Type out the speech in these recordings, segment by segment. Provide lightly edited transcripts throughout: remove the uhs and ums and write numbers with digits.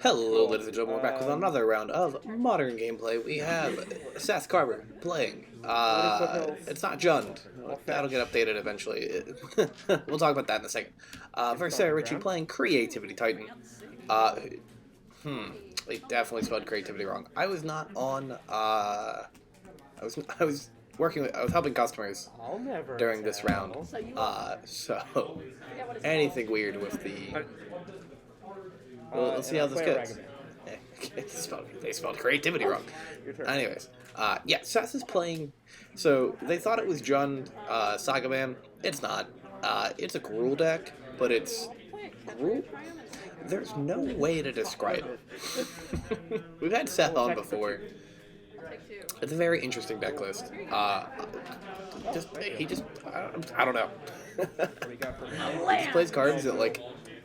Hello, ladies and gentlemen, we're back with another round of modern gameplay. We have Seth Carver playing. It's not Jund. That'll get updated eventually. We'll talk about that in a second. First, Sarah Ritchie playing Creativity Titan. They definitely spelled creativity wrong. I was not on. I was working with. I was helping customers during this round. So anything weird with the. Well, let's see how this goes. They spelled creativity wrong. Anyways, yeah, Seth is playing. So they thought it was Jund Saga Man. It's not. It's a Gruul deck, but it's Gruul. There's no way to describe it. We've had Seth on before. It's a very interesting deck list. I don't know. He just plays cards that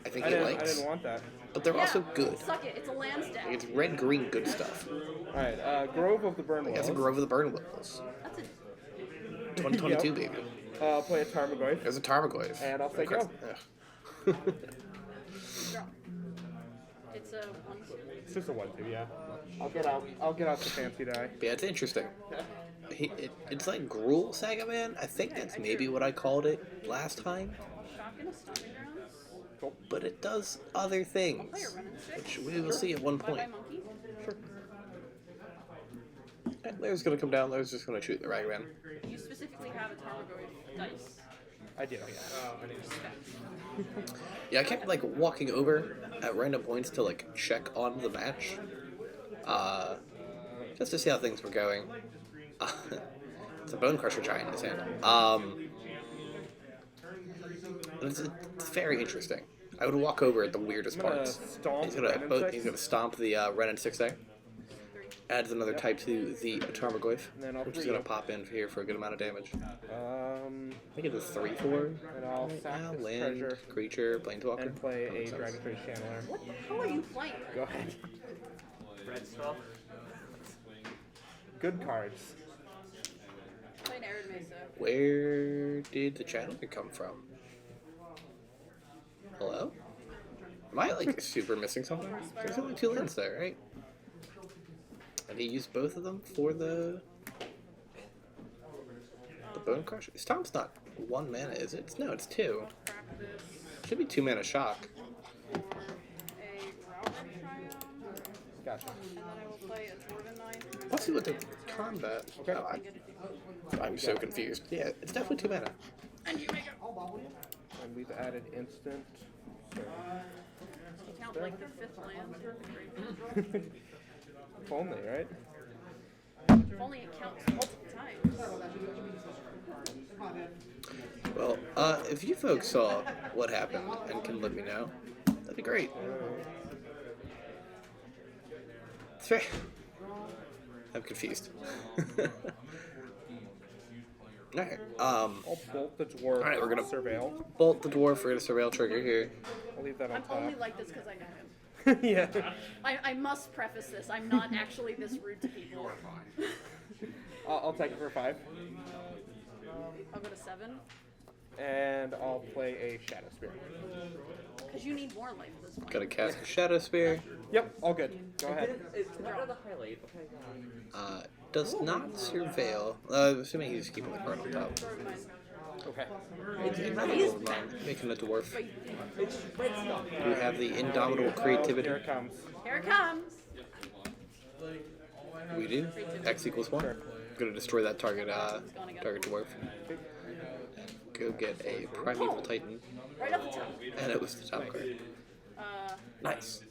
I think he likes. I didn't want that. But they're also good. Suck it. It's a land stack. It's red-green good stuff. Alright, Grove of the Burn Willows. That's a Grove of the Burn Willows. That's a 2022, baby. I'll play a Tarmogoyf. There's a Tarmogoyf. And I'll say go. Yeah. It's a 1/2. It's just a 1/2, yeah. I'll get out the fancy die. Yeah, it's interesting. It's like Gruul Saga Man. I think that's maybe what I called it last time. Shotgun, a stomping grounds. Cool. But it does other things, which we will see at one point. Sure. Larry's gonna come down. Larry's just gonna shoot the Ragman. You specifically have a Tarmogoyf dice. I do, yeah. Yeah, I kept walking over at random points to check on the match, just to see how things were going. It's a Bone Crusher Giant in his hand. It's very interesting. I would walk over at the weirdest parts. He's gonna stomp the Ren and 6 there. Adds another type to the Tarmogoyf, which is gonna pop in here for a good amount of damage. I think it's a 3/4. And I'll sack this treasure creature, planeswalker. and play a Dragon Trade Channeler. What the hell are you playing? Go ahead. Red stuff. Good cards. Playing Arid Mesa. Where did the Channeler come from? Hello? Am I super missing something? There's only 2 lands there, right? And he used both of them for the Bone Crusher. Stomp's not 1 mana, is it? No, it's 2. Should be 2 mana shock. A Route Triumph. Gotcha. And then I will play a Jordan 9. Let's see what the combat. Okay. Oh, I'm so confused. Yeah, it's definitely 2 mana. And you make it. And we've added instant. So. Count the 5th land. Great. If only, right? If only it counts multiple times. Well, if you folks saw what happened and can let me know, that'd be great. It's very... I'm confused. Alright, I'll bolt the dwarf. Alright, we're gonna surveil. Bolt the dwarf. We're gonna surveil trigger here. I'll leave that on I'm top. only like this because I know him. Yeah. I must preface this. I'm not actually this rude to people. I'll take it for 5. I'll go to 7. And I'll play a Shadow Spear. Because you need more life at this point. Gotta cast a Shadow Spear. Yep, all good. Go ahead. What are the highlight? Okay. Does not surveil. Assuming he's keeping the card on top. Okay. Making a dwarf. It's red stuff. We have the indomitable creativity. Here it comes. Here it comes. We do. X equals 1. Gonna destroy that target dwarf. Go get a Primeval Titan. Right off the top. And it was the top card. Uh, Nice.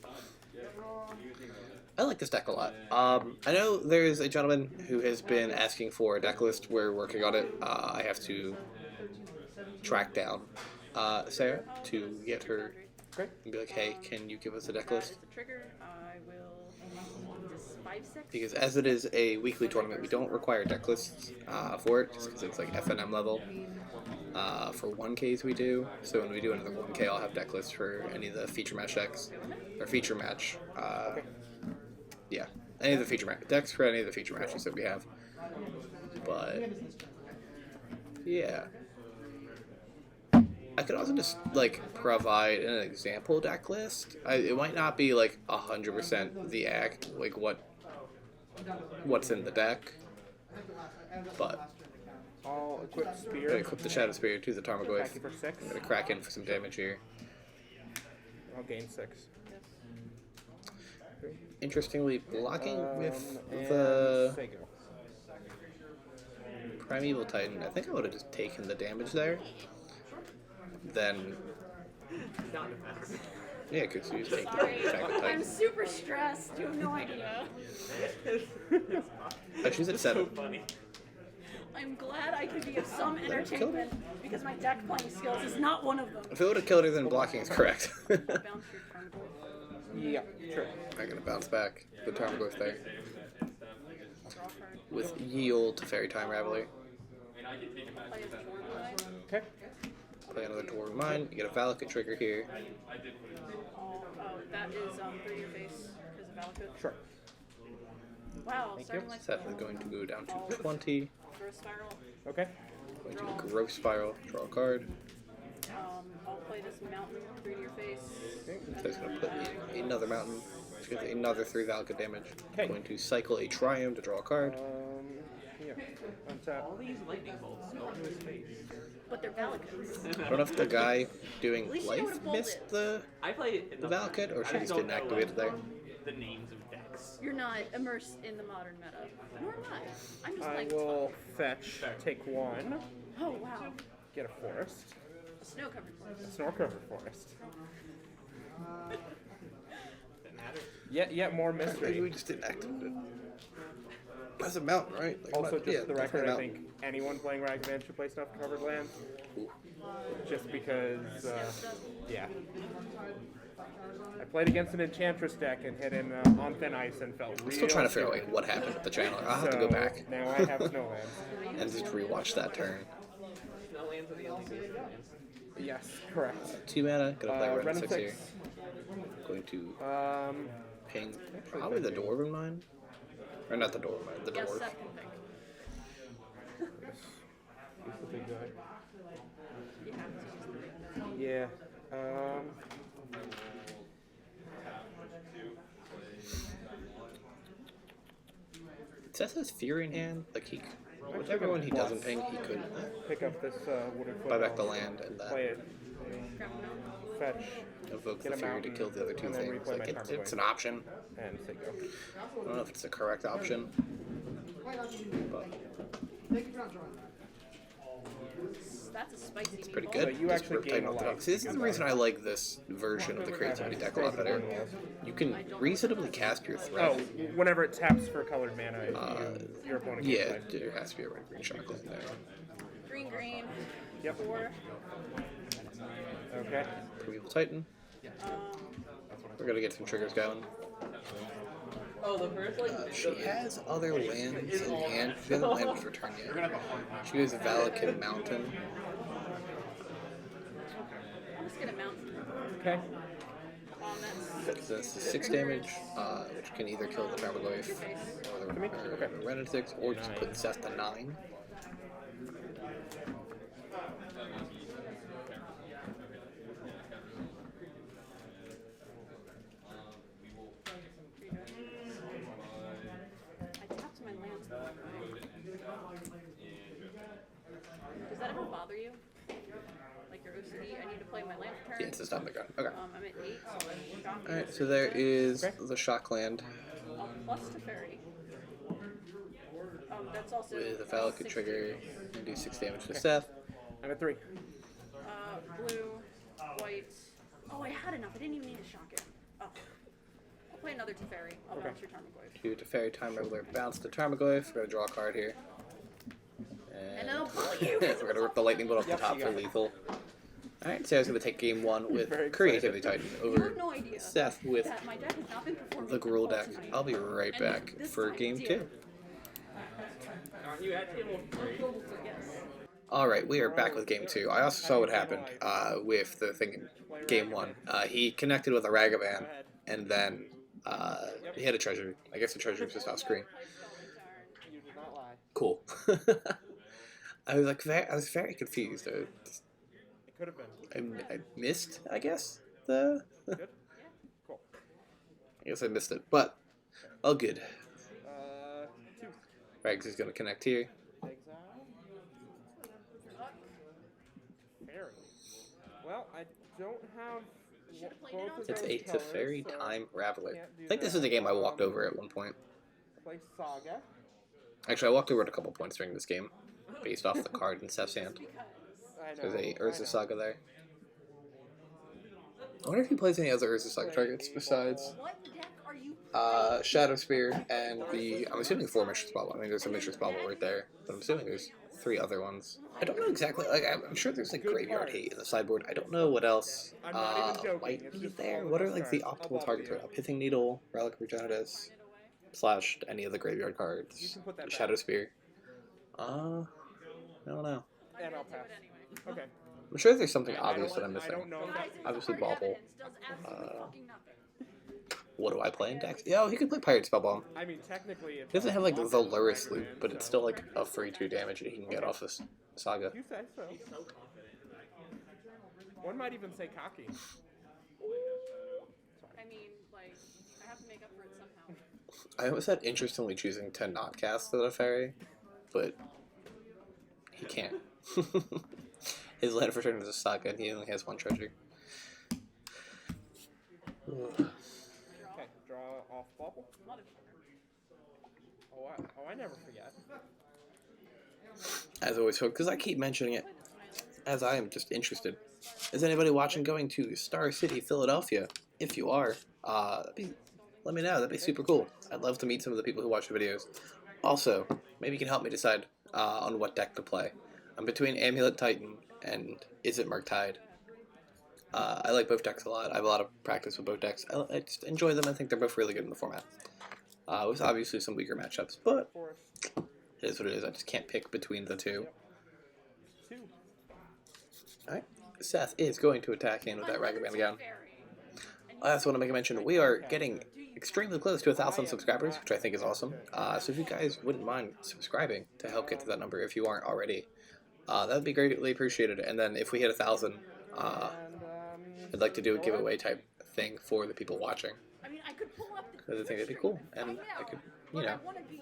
I like this deck a lot. I know there's a gentleman who has been asking for a deck list. We're working on it. I have to track down Sarah to get her Great. and be like, hey, can you give us a deck list? the trigger. I will. This 5/6. Because as it is a weekly tournament, we don't require deck lists for it, just because it's FNM level. For 1Ks we do, so when we do another 1K, I'll have deck lists for any of the feature match decks, or feature match, yeah, any of the feature match decks for any of the feature matches that we have. But yeah, I could also just like provide an example deck list. It might not be like 100% the act, like what's in the deck, but I'll equip I'm Spear. gonna equip the Shadow Spear to the Tarmogoyf. Attack you for 6. I'm gonna crack in for some damage here. I'll gain 6. Interestingly, blocking with And the Sego. Primeval Titan, I think I would have just taken the damage there. Then, Not effects. yeah, because you just take the Sorry, attack with I'm Titan. super stressed. You have no idea. Oh, she's at 7. Funny. I'm glad I could be of some entertainment because my deck playing skills is not one of them. If it would have killed her, then blocking is correct. Bounce your Tarmogoyf. Yeah, sure. I'm gonna bounce back. The Tarmogoyf there. Draw card. With Yield to Fairy Time Raveler. Play a Tormund. Okay. Play another Dwarven Mine. You get a Valakut trigger here. Oh, that is through your face because of Valakut. Sure. Wow, Thank starting you. like Seth is going to go down to 20. Growth Spiral. Okay. Going to Growth Spiral. Draw a card. I'll play this mountain through to your face. That's going to put me another mountain. She gets another 3 Valakut damage. Okay. Going to cycle a Triumph to draw a card. Yeah. Untap. All these lightning bolts go into his face. But they're Valakuts. I don't know if the guy doing At least you know what life a bolt missed is. the I play The Valakut, or she I just don't didn't know, activate it there? The names of decks. You're not immersed in the modern meta. Nor am I. I'm just I like, will fetch, take 1, oh wow. get a forest, A snow-covered a forest. snow-covered forest. Yet more Maybe mystery. we just didn't activate it. That's a mountain, right? Like, Also, yeah, just for the record, definitely a I think anyone playing Ragavan should play snow-covered land. Ooh. Just because, yeah. I played against an Enchantress deck and hit in on thin ice and felt I'm real still trying to figure out silly. like, what happened with the channel. I'll have to So, go back now I have Snowlands. and just rewatch that turn. Snowlands are the only good lands. Yes, correct. 2 mana, gonna play Ren Ren 6 here. Going to ping probably the Dwarven Mine. Or not the Dwarven Mine, the Yes, Dwarf. Seth can pick. He's the big guy. You have to use the big guy. Yeah. Seth has Fury in hand. Like, whichever one he doesn't ping, he could Pick up this wooden foot. buy back the land and Play it. Grab a mountain. Fetch. evoke Get the a Fury to mountain, kill the other 2 and then things. replay Like, my it's Tarmogoyf. an option. And say go. I don't know if it's the correct option, but That's a spicy it's pretty meatball. good. So you Just actually rip gain Titan a off the life. box. This is the reason I like this version of the creativity deck a lot better. You can reasonably cast your Oh, threat. whenever it taps for colored mana, your opponent gets Yeah, life. there has to be a red green chocolate in there. Green, green. Yep. 4. Okay. Primeval Titan. We're gonna get some triggers going. Oh, the first She has other lands in hand. She hasn't landed for turn yet. She has Valakut Mountain. I'm just gonna mountain. Okay. That's That's 6 damage, which can either kill the Tarmogoyf or the Ren 6, or just put Seth to 9. I tapped my lands. Does that ever bother you? Like your OCD? I need to play my land for turn. Yeah, it's a stop the gun. Okay. I'm at 8, so I'm shocking. Alright, so there is the Shock Land Plus Teferi. That's also with a Valakut 6 trigger. And do 6 damage to Seth. I'm at 3. Blue, white. Oh, I had enough. I didn't even need to shock it. Oh. I'll play another Teferi. I'll bounce your Tarmogoyf. To Fairy Time Raveler, bounce the Tarmogoyf. We're gonna draw a card here. And then I'll pull you. We're gonna rip the lightning bolt off Yep, the top you for got it. lethal. Alright, Sarah's gonna take game 1 with Very Creativity Titan You over have no idea Seth with that my deck has not been performing the Gruul all deck. tonight. I'll be right And back this for time game did. 2. Aren't you at table 3? Yes. Alright, we are back with game 2. I also saw what happened with the thing in game 1. He connected with a Ragavan, and then he had a treasure. I guess the treasure was just off screen. You did not lie. Cool. I was very confused. Could have been. I missed, I guess, the... Good? Cool. I guess I missed it, but all good. 2. Regs is going to connect here. Exile. Fairy. Well, I don't have both of It's those a colors, Teferi so Time Raveler. can't do I think this that. is a game I walked over at one point. Play Saga. Actually, I walked over at a couple points during this game, based off the card in Seth's hand. I know. There's a I Urza know. Saga there. I wonder if he plays any other Urza Saga targets besides What deck are you Shadow Spear and the... I'm assuming 4 Mishra's Bauble. I mean, there's a Mishra's Bauble right there, but I'm assuming there's 3 other ones. I don't know exactly, like, I'm sure there's, like, Graveyard Hate in the sideboard. I don't know what else I'm not even joking. might It's be just there. all What the are, like, the cards optimal above targets? you. A Pithing Needle, Relic of Regenitus, / any of the Graveyard You cards, can put that Shadow back. Spear. I don't know. And I'll pass. Okay. I'm sure there's something obvious that I'm I missing. don't know. Obviously, Bauble. fucking nothing. What do I play in decks? Yeah, he could play Pirate Spellbomb. I mean, technically, it's He doesn't have like the Lost Luris Dragon, loop, but it's still like a free 2 damage that he can get off this Saga. You say so. One might even say cocky. I mean, like, I have to make up for it somehow. I always had interest in only choosing to not cast the Fairy, but he can't. His land of return is a Saga, and he only has 1 treasure. Okay, draw off Bauble. Oh, I never forget. As always, because I keep mentioning it, as I am just interested. Is anybody watching going to Star City, Philadelphia? If you are, let me know. That'd be super cool. I'd love to meet some of the people who watch the videos. Also, maybe you can help me decide on what deck to play. I'm between Amulet Titan and Is It Murktide. I like both decks a lot. I have a lot of practice with both decks. I just enjoy them. I think they're both really good in the format. With obviously some weaker matchups, but it is what it is. I just can't pick between the two. 2. Alright, Seth is going to attack in with that Ragavan again. I also want to make a mention, we are getting extremely close to 1,000 subscribers, which I think is awesome. So if you guys wouldn't mind subscribing to help get to that number if you aren't already, that would be greatly appreciated. And then if we hit 1,000, I'd like to do a giveaway type thing for the people watching. I mean, I could pull up the I think that'd be cool, and I could, you know, wanna be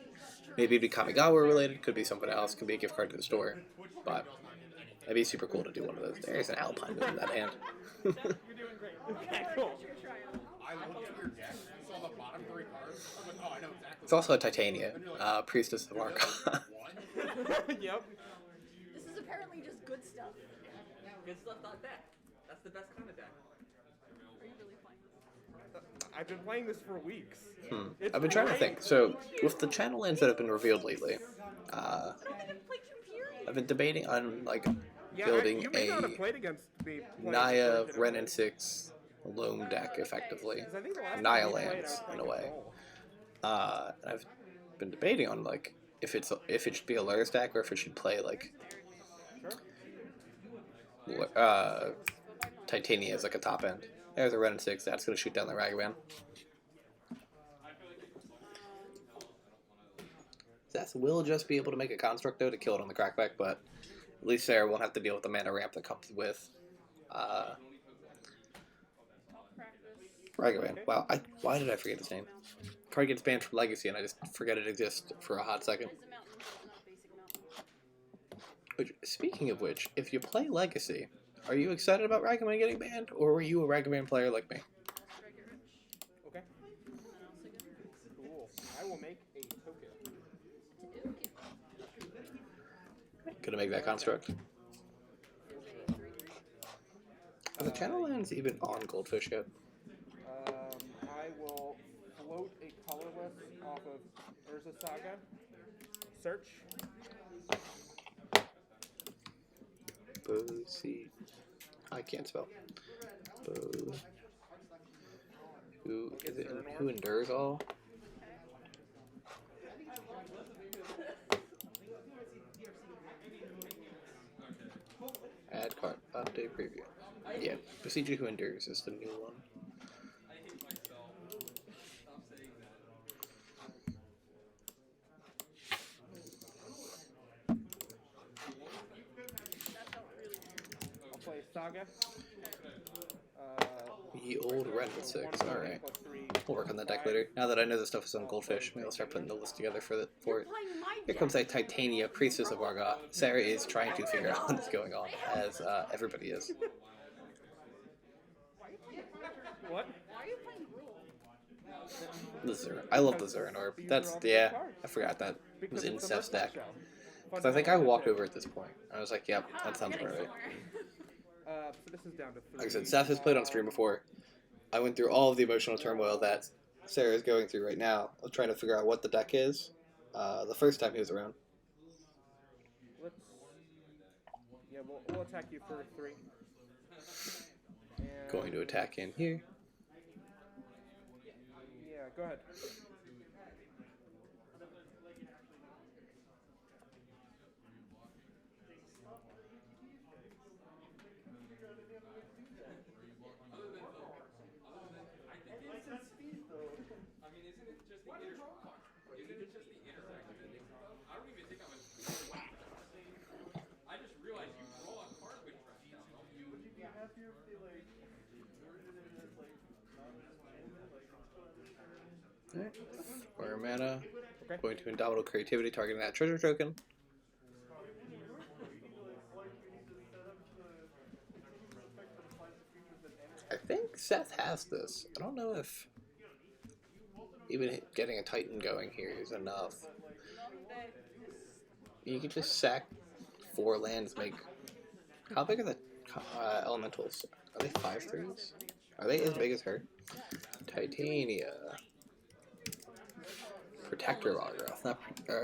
maybe it'd be Kamigawa related, could be something else, could be a gift card to the store, but it'd be super cool to do one of those. There's an Alpine in that hand. You're doing great. Okay, cool. I looked at your deck, saw the bottom 3 cards. I'm like, oh, I know exactly. It's also a Titania, Priestess of Archon. Yep. This is apparently just good stuff. Good stuff, not deck. That's the best kind of deck. Are you really playing this? I've been playing this for weeks. It's I've been trying to great. think. So, with the channel lands that have been revealed lately, I don't think I've played Imperial. I've been debating on like Yeah, building you may not have a played against me. Naya Ren and 6 loam deck effectively. Naya lands in a way. And I've been debating on like if it should be a Luris deck or if it should play like Titania as like a top end. There's a Ren and 6. That's gonna shoot down the Ragavan. Seth will just be able to make a construct though to kill it on the crackback, but at least Sarah won't have to deal with the mana ramp that comes with Ragavan. Wow, why did I forget his name? Card gets banned from Legacy and I just forget it exists for a hot second. It's a mountain. It's not a basic mountain. Which, speaking of which, if you play Legacy, are you excited about Ragavan getting banned, or were you a Ragavan player like me? Okay. Cool. I will make a token. Gonna make that construct. Are the channel lands even on Goldfish yet? I will float a colorless off of Urza Saga. Search. See, I can't spell. Who is it? Who endures all? Add card. Update preview. Yeah, Procedure Who Endures is the new one. I'll play Saga. The old Red 6. One Alright. plus 3. We'll work on that deck later. Now that I know the stuff is on Goldfish, maybe I'll start putting the list together for it. Playing my Here deck. comes a Titania, Priestess of Vargoth. Sarah is trying to figure out what's going on, as everybody is. Why are you playing Gruul? What? Why are you playing Gruul? The Zur. I love the Zurin Orb. That's, yeah, I forgot that was in it's a Steph's deck. shell. Because I think I walked over at this point. I was like, yep, that sounds Getting about right. somewhere. So this is down to 3. Like I said, Seth has played on stream before. I went through all of the emotional turmoil that Sarah is going through right now. I was trying to figure out what the deck is the first time he was around. Let's... Yeah, we'll attack you for 3. And... Going to attack in here. Yeah, go ahead. Alright. 4 mana. Okay. Going to Indomitable Creativity, targeting that treasure token. I think Seth has this. I don't know if even getting a Titan going here is enough. You can just sack 4 lands, make... How big are the elementals? Are they 5/3s? Are they as big as her? Titania. Protector Vargoth, not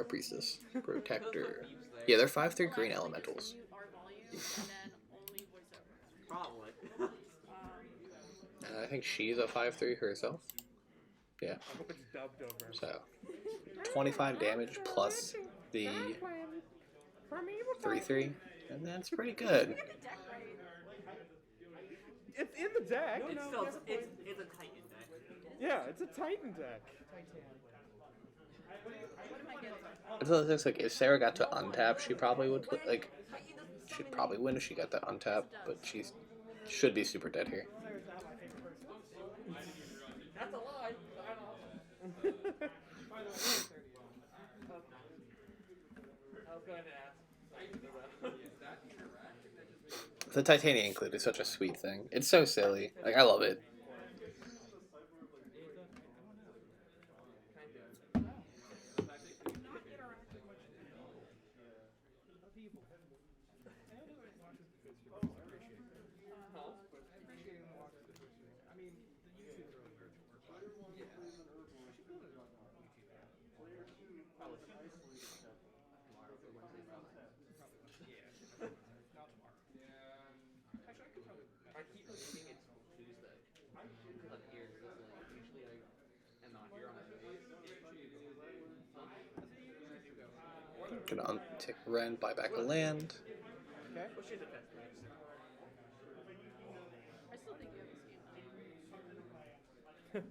Priestess. Protector. Yeah, they're 5/3 green elementals. Our volume and then only voiceover. Probably. And I think she's a 5/3 herself. Yeah. I hope it's dubbed over. So 25 damage plus the 3/3, and that's pretty good. Get the deck right. It's in the deck. It's still, it's a Titan deck. Yeah, it's a Titan deck. What am I getting? So it looks like if Sarah got to untap, she probably would like. She'd probably win if she got to untap, but she should be super dead here. That's a lie. I was going to ask. The Titania include is such a sweet thing. It's so silly. Like, I love it. I keep thinking it's Tuesday. Like here, like usually I am not here on Tuesdays. Gonna untick Ren, buy back a land. Okay. Well, she's a best mix. I still think you have this game.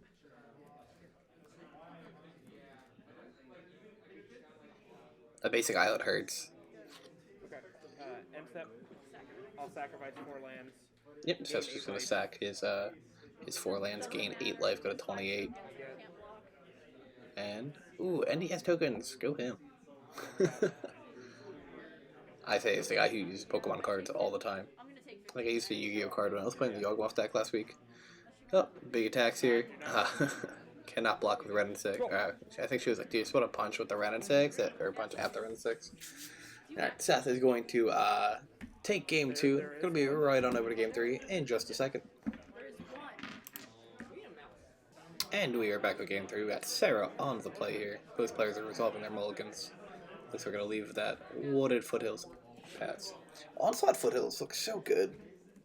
A basic islet hurts. Okay. End step. I'll sacrifice 4 lands. Yep, Seth's just gonna sack his 4 lands, gain 8 life, go to 28. And and he has tokens. Go him. I say it's the guy who uses Pokemon cards all the time. I'm gonna take Like I used to Yu-Gi-Oh card when I was playing the Yawgmoth deck last week. Oh, big attacks here. Cannot block with Red and 6. I think she was like, do you just want to punch with the Red and 6? Or punch at the Red and 6? Alright, Seth is going to take game 2. Gonna be right on over to game 3 in just a second. There is one. And we are back with game 3. We got Sarah on the play here. Both players are resolving their mulligans. Looks like we're gonna leave that wooded foothills paths. Onslaught foothills looks so good.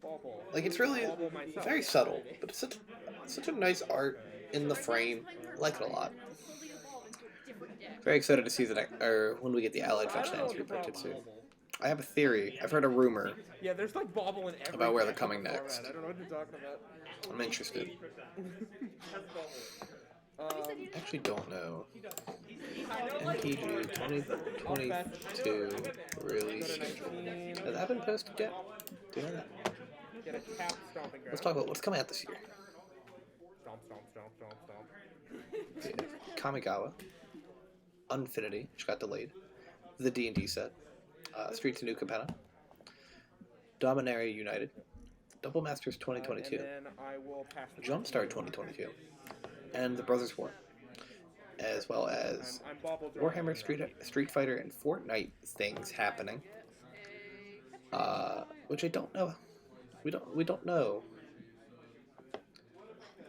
Bauble. Like it's really Bauble myself. very subtle, but it's such a nice art in the frame. I like it a lot. And it'll slowly evolve into a different deck. Very excited to see or when we get the allied fetch lands reprinted soon. I have a theory. I've heard a rumor. Yeah, there's like Bauble in every About where they're deck coming before next. that. I don't know what you're talking about. I'm interested. I actually don't know. MTG 2022 release schedule. Has that been posted yet? Do you know that? Get a tap stomping ground. Let's talk about what's coming out this year. Stomp, stomp, stomp, stomp, stomp. Kamigawa, Unfinity, which got delayed, the D&D set, Streets of New Capenna, Dominaria United, Double Masters 2022, And then I will pass the Jumpstart 2022, and the Brothers War, as well as I'm bobble drawing. Warhammer Street Fighter and Fortnite things happening, which I don't know. We don't know.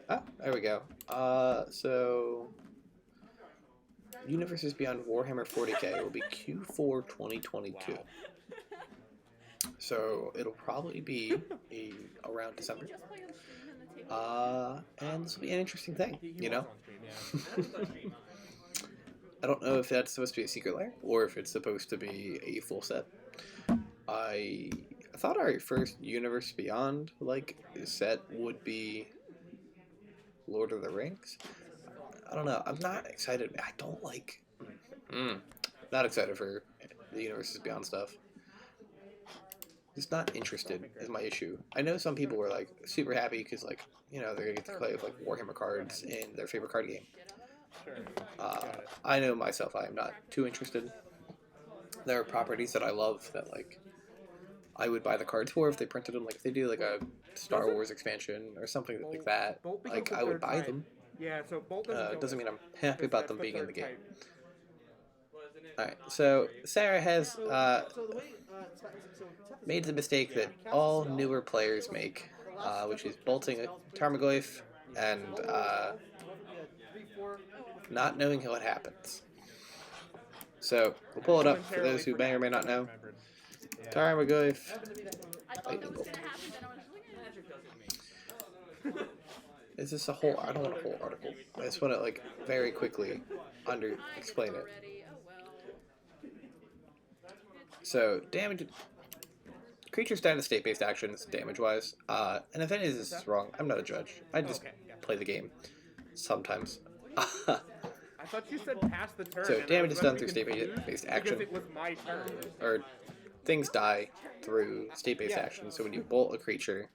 Ah, there we go. So Universes Beyond Warhammer 40k will be Q4 2022. Wow. So it'll probably be around December. Just play on stream and the table. And this will be an interesting thing, He you was know? on stream, I don't know if that's supposed to be a secret lair or if it's supposed to be a full set. I thought our first Universe Beyond set would be Lord of the Rings. I don't know. I'm not excited. I don't like. Not excited for the Universes Beyond stuff. Just not interested is my issue. I know some people were like super happy because they're gonna get to play with Warhammer cards in their favorite card game. Sure. I know myself, I am not too interested. There are properties that I love that I would buy the cards for if they printed them. If they do a Star Wars expansion or something like that, Bolt becomes the I would third buy type. them. Yeah, so Bolt doesn't Doesn't mean I'm happy Because about that's them the being in third the game. type. Alright, so Sarah has made the mistake that all newer players make, which is bolting a Tarmogoyf and not knowing what happens. So, we'll pull it up for those who may or may not know. Tarmogoyf. I thought that was gonna happen, then I was like, Is this a whole? I don't want a whole article. I just want to very quickly explain it. already. Oh well. So damage. Creatures die to state-based actions, damage-wise. And if any of this is wrong, I'm not a judge. I just play the game. Sometimes. I thought you said pass the turn. So and I damage was is done really through confused state-based because action. it was my turn. Or things die through state-based action. So when you bolt a creature,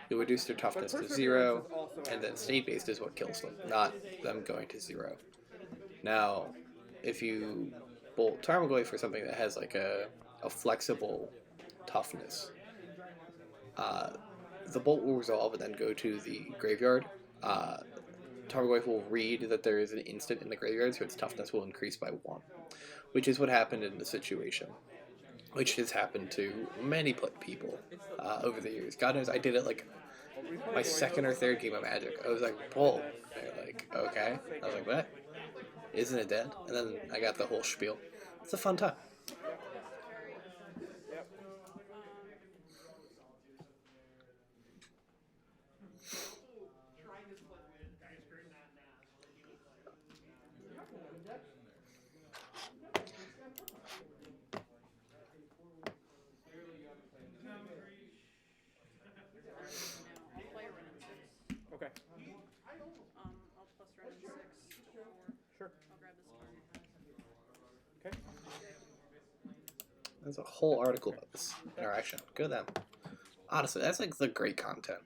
you reduce their toughness to 0, and then state-based is what kills them, not them going to 0. Now, if you bolt Tarmogoyf for something that has a flexible toughness, the bolt will resolve and then go to the graveyard. Tarmogoyf will read that there is an instant in the graveyard, so its toughness will increase by 1, which is what happened in the situation, which has happened to many people over the years. God knows, I did it my second or third game of Magic. I was like, bolt. They're like, okay. I was like, what? Isn't it dead? And then I got the whole spiel. It's a fun time. Okay. I'll plus run in 6. Sure. I'll grab this card. Okay. There's a whole article about this interaction. Go them. Honestly, that's the great content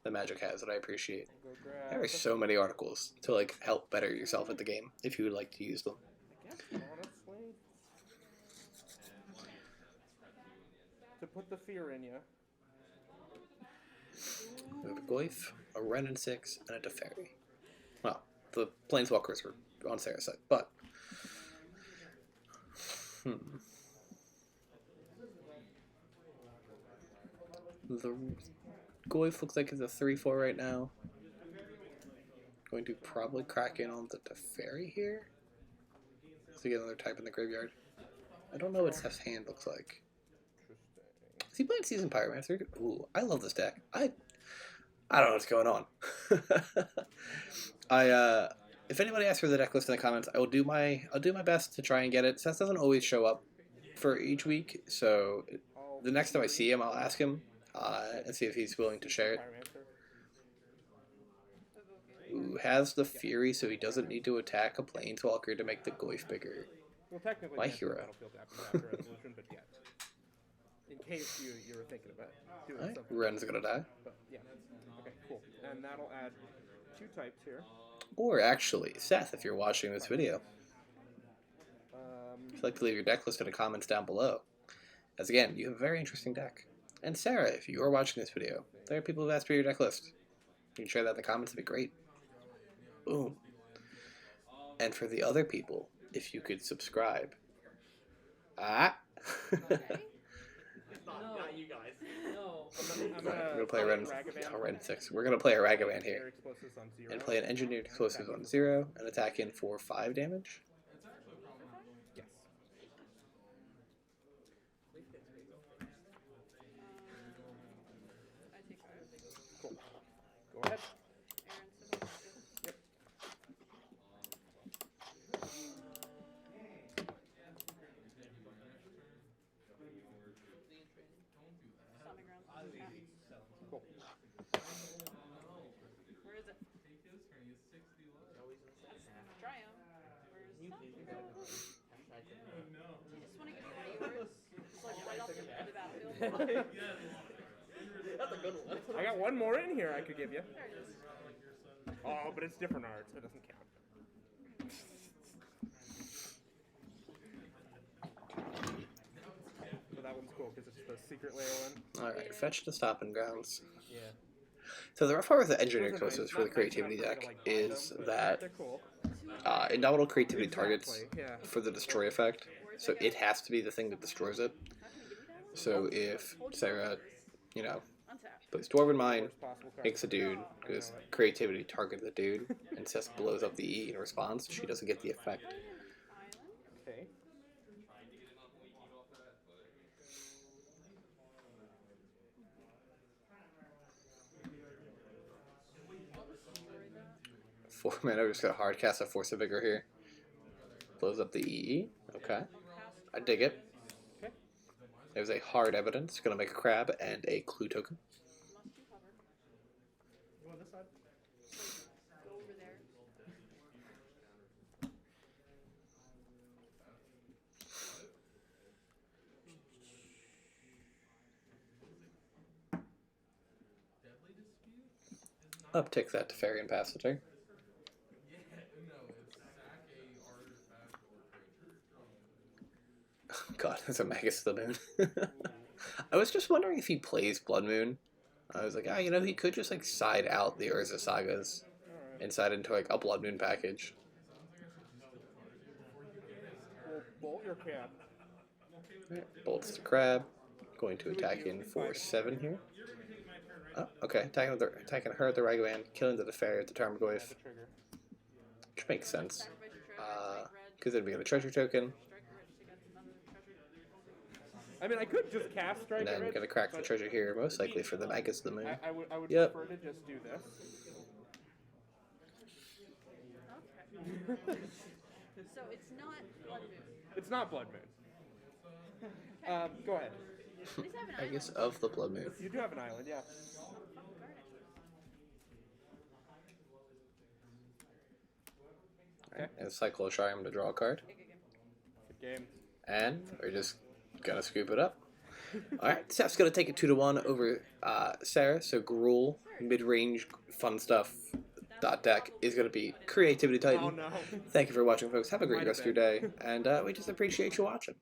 that Magic has that I appreciate. Go grab. There are so many articles to help better yourself at the game if you would like to use them. I guess, honestly, to put the fear in you. We have a Goyf, a Ren and 6, and a Teferi. Well, the Planeswalkers were on Sarah's side, but the Goyf looks like it's a 3/4 right now. Going to probably crack in on the Teferi here to get another type in the graveyard. I don't know what Steph's hand looks like. Is he playing Seasoned Pyromancer? Ooh, I love this deck. I don't know what's going on. If anybody asks for the deck list in the comments, I'll do my best to try and get it. Seth doesn't always show up for each week, so the next time I see him, I'll ask him and see if he's willing to share it. Ooh, has the Fury, so he doesn't need to attack a Planeswalker to make the Goyf bigger. Well, technically, My you have to hero. Battlefield after resolution, but yeah. In case you were thinking about doing Alright, something. Ren's gonna die. But yeah. Okay, cool. And that'll add 2 types here. Or actually, Seth, if you're watching this video, if you'd like to leave your deck list in the comments down below. As again, you have a very interesting deck. And Sarah, if you are watching this video, there are people who've asked for your deck list. You can share that in the comments, it'd be great. Boom. And for the other people, if you could subscribe. Ah! Not you guys. No. I'm We're gonna play a Ragavan. Ren 6. We're gonna play a Ragavan Air here. explosives on 0. And play an engineered explosives on 0 and attack in for 5 damage. Yes. I take 5. Cool. Go ahead. Aaron, Yep. stomping ground. Yeah. Cool. Where is it? Triumph. Where's stomping ground? Do you just want to give me one of yours? It's like right off the battlefield. That's a good one. I got one more in here I could give you. There it is. Oh, but it's different art, so it doesn't count. So that one's cool because it's the secret layer one. Alright, fetch the stopping grounds. Yeah. So the rough part with the engineered Those are nice. explosives for the Not nice creativity enough for deck me to, like, bind is them, but that they're cool. indomitable creativity targets Exactly, yeah. for the destroy effect. So it has to be the thing that destroys it. So if Sarah, you know, Untap. plays Dwarven Mine, Worst possible card. makes a dude, goes creativity target the dude, and Seth blows up the E in response, she doesn't get the effect. Island. Okay. Destroy that. 4 mana, we're just gonna hard cast a Force of Vigor here. Blows up the EE. Okay. I dig it. Okay. There's a hard evidence. Gonna make a crab and a clue token. Must do cover. You want this side? Go over there. Uptick that to Fairy and Passager. God, that's a Magus of the Moon. I was just wondering if he plays Blood Moon. I was like, you know, he could just like side out the Urza Sagas and side into like a Blood Moon package. We'll bolt your crab. Alright, bolts the crab. Going to attack in for 7 here. Oh, okay. Attacking her at the Ragavan, killing the Fairy at the Tarmogoyf. The trigger. Which makes sense. Sacrifice your treasure. Because it'd be a treasure token. Strike a red to get another treasure. I mean, I could just cast Strike And then at Red, gonna crack the but treasure here, most likely for the Magus of the Moon. I would Yep. prefer to just do this. Okay. So it's not Blood Moon. It's not Blood Moon. Go ahead. At least I have an island. Magus of the Blood Moon. You do have an island, yeah. Alright, and cycle a Shariam to draw a card. Good game. And we're just gonna scoop it up. Alright, Seth's gonna take it 2-1 over Sarah, so Gruul, mid-range, fun stuff, deck is gonna be Creativity Titan. Oh no. Thank you for watching, folks. Have a great rest of your day, and we just appreciate you watching.